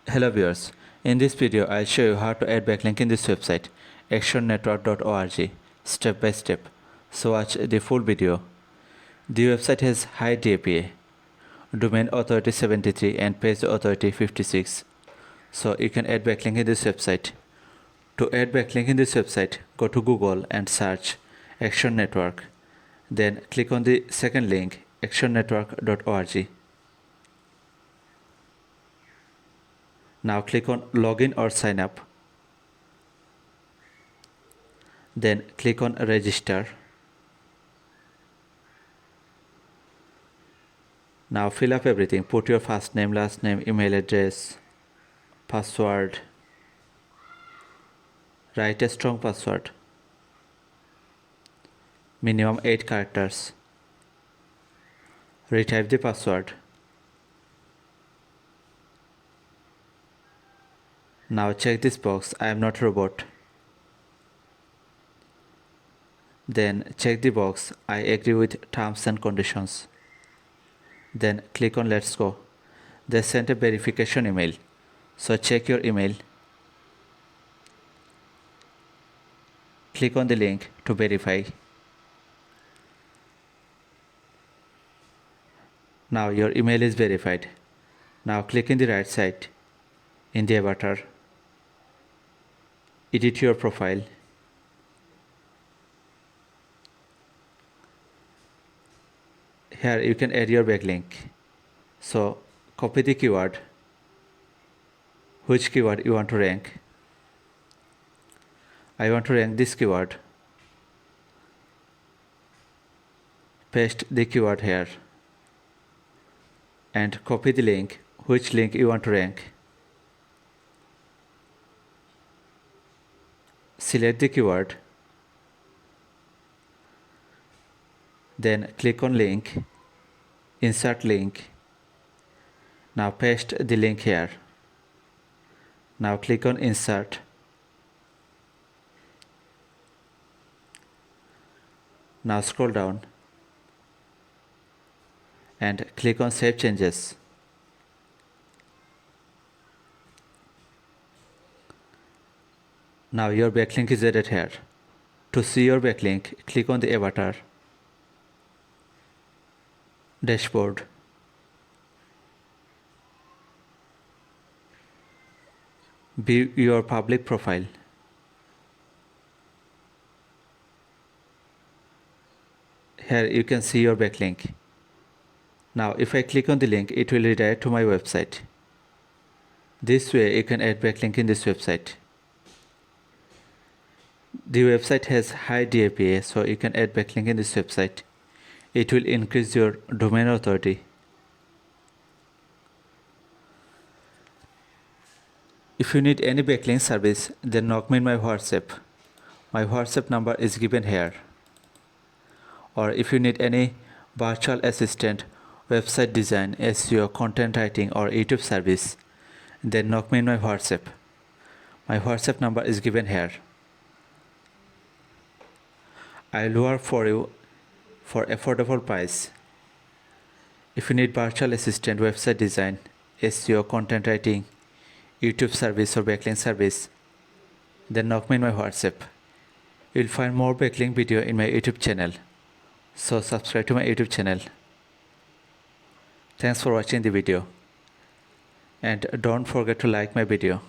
Hello viewers, in this video I'll show you how to add backlink in this website ActionNetwork.org step by step. So watch the full video. The website has high DAPA, domain authority 73 and page authority 56. So you can add backlink in this website. To add backlink in this website, go to Google and search Action Network. Then click on the second link ActionNetwork.org. Now click on login or sign up. Then click on register. Now fill up everything. Put your first name, last name, email address, password. Write a strong password. Minimum 8 characters. Retype the password. Now check this box, I am not a robot. Then check the box, I agree with terms and conditions. Then click on let's go. They sent a verification email. So check your email. Click on the link to verify. Now your email is verified. Now click in the right side in the avatar. Edit your profile. Here you can add your backlink. So copy the keyword. Which keyword you want to rank? I want to rank this keyword. Paste the keyword here. And copy the link. Which link you want to rank? Select the keyword. Then click on link. Insert link. Now paste the link here. Now click on insert. Now scroll down and click on save changes. Now your backlink is added here. To see your backlink, click on the avatar, dashboard, view your public profile. Here you can see your backlink. Now if I click on the link, it will redirect to my website. This way you can add backlink in this website. The website has high DAPA, so you can add backlink in this website. It will increase your domain authority. If you need any backlink service, then knock me in my WhatsApp. My WhatsApp number is given here. Or if you need any virtual assistant, website design, SEO, content writing or YouTube service, then knock me in my WhatsApp. My WhatsApp number is given here. I'll work for you for affordable price. If you need virtual assistant, website design, SEO, content writing, YouTube service or backlink service, then knock me in my WhatsApp. You'll find more backlink video in my YouTube channel. So subscribe to my YouTube channel. Thanks for watching the video. And don't forget to like my video.